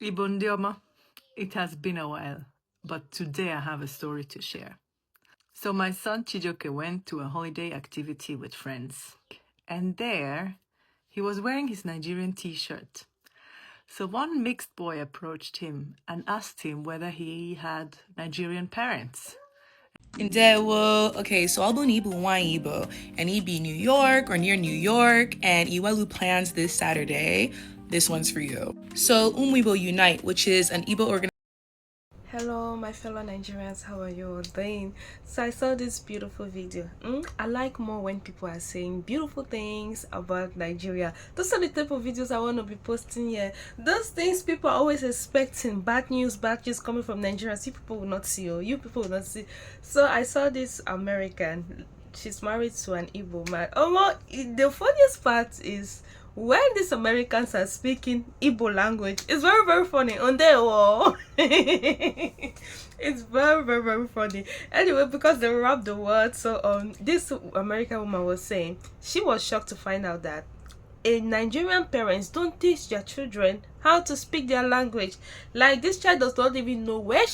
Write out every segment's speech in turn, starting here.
Ibondioma, it has been a while, but today I have a story to share. So my son Chijoke went to a holiday activity with friends, and there he was wearing his Nigerian t-shirt. So one mixed boy approached him and asked him whether he had Nigerian parents. Ndewo. Okay, so I'll be Ibu and he be New York or near New York, and Iwelu plans this Saturday. This one's for you. So Umwibo Unite, which is an Igbo organization. Hello, my fellow Nigerians, how are you all doing? So I saw this beautiful video. I like more when people are saying beautiful things about Nigeria. Those are the type of videos I want to be posting here. Those things people are always expecting, bad news coming from Nigeria. See, people will not see, or you people will not see. So I saw this American. She's married to an Igbo man. Oh, the funniest part is when these Americans are speaking Igbo language. It's very, very funny. On their wall. It's very, very, very funny. Anyway, because they rap the word, so this American woman was saying she was shocked to find out that Nigerian parents don't teach their children how to speak their language. Like, this child does not even know where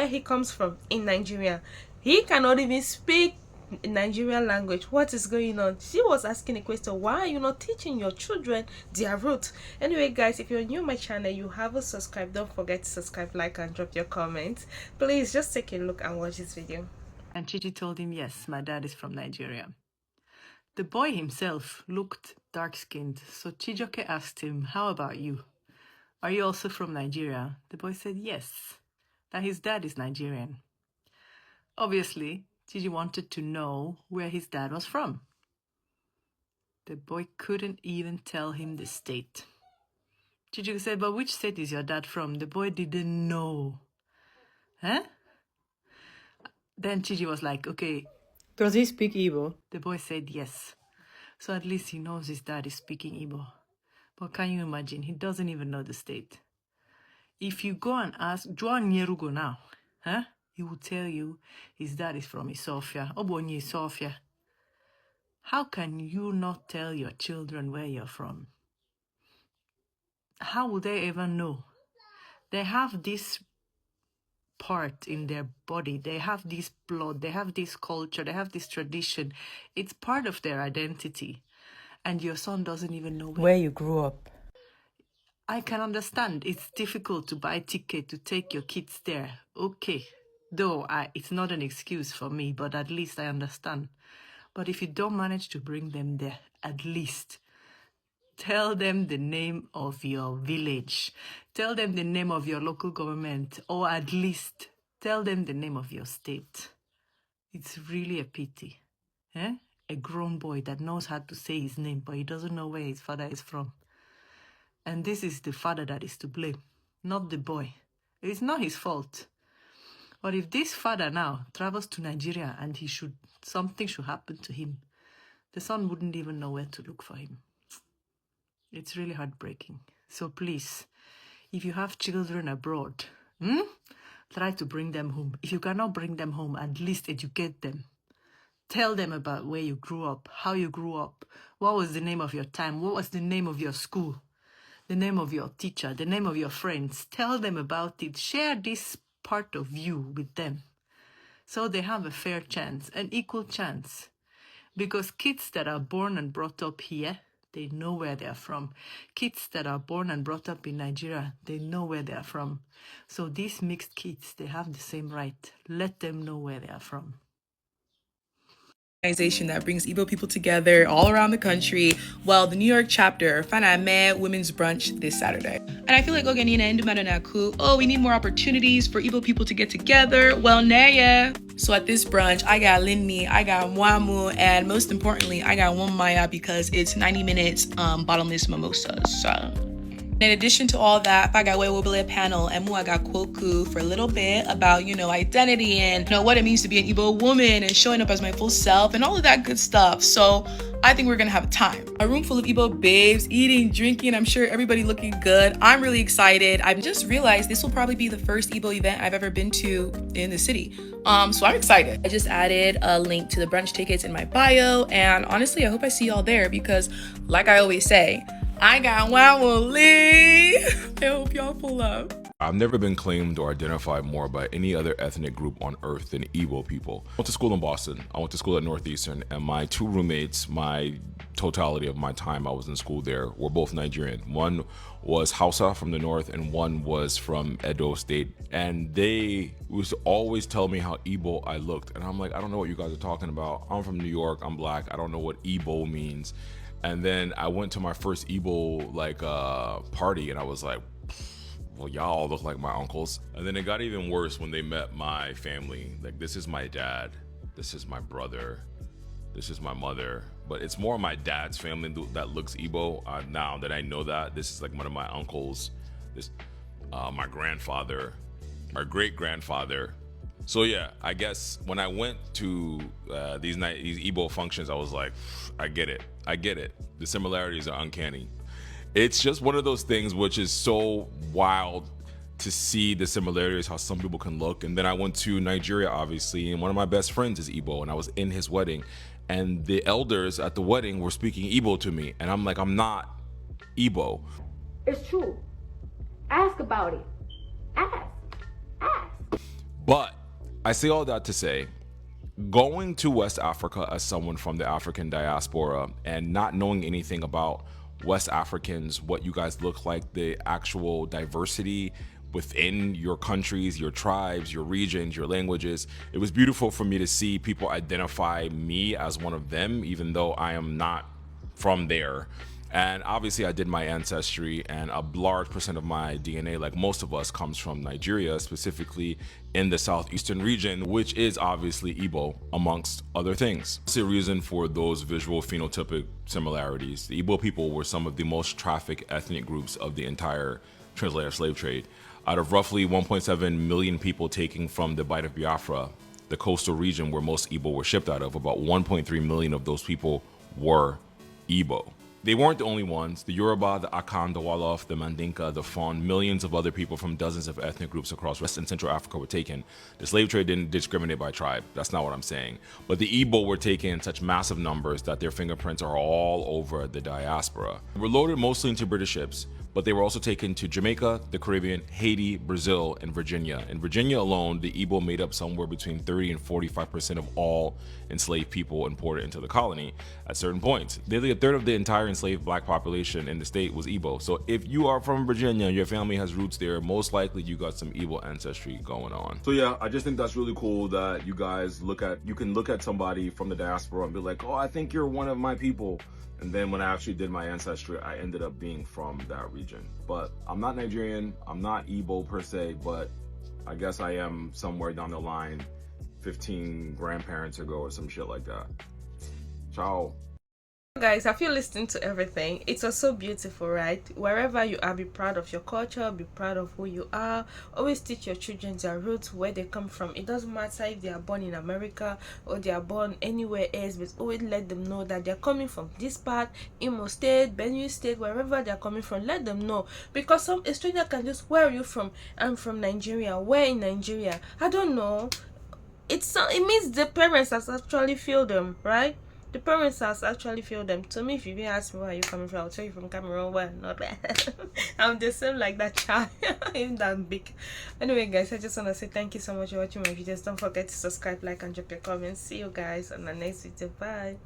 he comes from in Nigeria. He cannot even speak Nigerian language. What is going on? She was asking a question, why are you not teaching your children their roots? Anyway, guys, if you're new to my channel, you haven't subscribed, don't forget to subscribe, like, and drop your comments. Please just take a look and watch this video. And Chichi told him, yes, my dad is from Nigeria. The boy himself looked dark-skinned, so Chijoke asked him, how about you? Are you also from Nigeria? The boy said yes, that his dad is Nigerian. Obviously, Chichi wanted to know where his dad was from. The boy couldn't even tell him the state. Chichi said, but which state is your dad from? The boy didn't know. Huh? Then Chichi was like, okay, does he speak Igbo? The boy said yes. So at least he knows his dad is speaking Igbo. But can you imagine? He doesn't even know the state. If you go and ask Juan Nyerugo now, he will tell you his dad is from Isofia. Obonyi Isofia. How can you not tell your children where you're from? How will they ever know? They have this part in their body. They have this blood. They have this culture. They have this tradition. It's part of their identity. And your son doesn't even know where you grew up. I can understand it's difficult to buy ticket to take your kids there. Okay. Though it's not an excuse for me, but at least I understand. But if you don't manage to bring them there, at least tell them the name of your village. Tell them the name of your local government, or at least tell them the name of your state. It's really a pity. A grown boy that knows how to say his name, but he doesn't know where his father is from. And this is the father that is to blame, not the boy. It's not his fault. But if this father now travels to Nigeria and something should happen to him, the son wouldn't even know where to look for him. It's really heartbreaking. So please, if you have children abroad, try to bring them home. If you cannot bring them home, at least educate them. Tell them about where you grew up, how you grew up, what was the name of your time, what was the name of your school, the name of your teacher, the name of your friends. Tell them about it. Share this part of you with them so they have a fair chance, an equal chance. Because kids that are born and brought up here, they know where they are from. Kids that are born and brought up in Nigeria, they know where they are from. So these mixed kids, they have the same right. Let them know where they are from. Organization that brings Igbo people together all around the country. Well, the New York chapter, Faname Women's Brunch this Saturday. And I feel like we need more opportunities for Igbo people to get together. Well, Naya. So at this brunch, I got Linni, I got Mwamu, and most importantly, I got one Maya because it's 90 minutes bottomless mimosas. So in addition to all that, Fagawe Wobele panel and Muaga Kwoku for a little bit about, identity and, what it means to be an Igbo woman and showing up as my full self and all of that good stuff. So I think we're gonna have a time. A room full of Igbo babes, eating, drinking, I'm sure everybody looking good. I'm really excited. I've just realized this will probably be the first Igbo event I've ever been to in the city. So I'm excited. I just added a link to the brunch tickets in my bio, and honestly, I hope I see y'all there because like I always say, I got one will leave. I hope y'all pull up. I've never been claimed or identified more by any other ethnic group on earth than Igbo people. I went to school in Boston. I went to school at Northeastern, and my two roommates, my totality of my time I was in school there, were both Nigerian. One was Hausa from the north, and one was from Edo State. And they used to always tell me how Igbo I looked. And I'm like, I don't know what you guys are talking about. I'm from New York, I'm black, I don't know what Igbo means. And then I went to my first Igbo party, and I was like, well, y'all look like my uncles. And then it got even worse when they met my family. Like, this is my dad, this is my brother, this is my mother. But it's more my dad's family that looks Igbo. Now that I know that, this is like one of my uncles, this, my grandfather, my great grandfather. So yeah, I guess when I went to these Igbo functions, I was like, I get it. The similarities are uncanny. It's just one of those things which is so wild to see the similarities, how some people can look. And then I went to Nigeria, obviously, and one of my best friends is Igbo, and I was in his wedding, and the elders at the wedding were speaking Igbo to me, and I'm like, I'm not Igbo. It's true. Ask about it. Ask. But I say all that to say, going to West Africa as someone from the African diaspora and not knowing anything about West Africans, what you guys look like, the actual diversity within your countries, your tribes, your regions, your languages. It was beautiful for me to see people identify me as one of them, even though I am not from there. And obviously I did my ancestry, and a large percent of my DNA, like most of us, comes from Nigeria, specifically in the southeastern region, which is obviously Igbo, amongst other things. That's the reason for those visual phenotypic similarities. The Igbo people were some of the most trafficked ethnic groups of the entire transatlantic slave trade. Out of roughly 1.7 million people taken from the Bight of Biafra, the coastal region where most Igbo were shipped out of, about 1.3 million of those people were Igbo. They weren't the only ones. The Yoruba, the Akan, the Wolof, the Mandinka, the Fon, millions of other people from dozens of ethnic groups across West and Central Africa were taken. The slave trade didn't discriminate by tribe. That's not what I'm saying. But the Igbo were taken in such massive numbers that their fingerprints are all over the diaspora. They were loaded mostly into British ships, but they were also taken to Jamaica, the Caribbean, Haiti, Brazil, and Virginia. In Virginia alone, the Igbo made up somewhere between 30 and 45% of all enslaved people imported into the colony at certain points. Nearly a third of the entire enslaved black population in the state was Igbo. So if you are from Virginia, your family has roots there, most likely you got some Igbo ancestry going on. So yeah, I just think that's really cool that you guys you can look at somebody from the diaspora and be like, oh, I think you're one of my people. And then when I actually did my ancestry, I ended up being from that region. But I'm not Nigerian, I'm not Igbo per se, but I guess I am somewhere down the line 15 grandparents ago or some shit like that. Ciao. Guys, have you listened to everything? It was so beautiful, right? Wherever you are, be proud of your culture, be proud of who you are. Always teach your children their roots, where they come from. It doesn't matter if they are born in America or they are born anywhere else, but always let them know that they're coming from this part, Imo State, Benue State, wherever they're coming from. Let them know, because some stranger can just, where are you from? I'm from Nigeria. Where in Nigeria? I don't know. It means the parents has actually feel them, right? The parents has actually feel them. To me, if you ask me where are you coming from, I'll tell you from Cameroon. Well, not that. I'm the same like that child. I'm that big. Anyway, guys, I just want to say thank you so much for watching my videos. Don't forget to subscribe, like, and drop your comments. See you guys on the next video. Bye.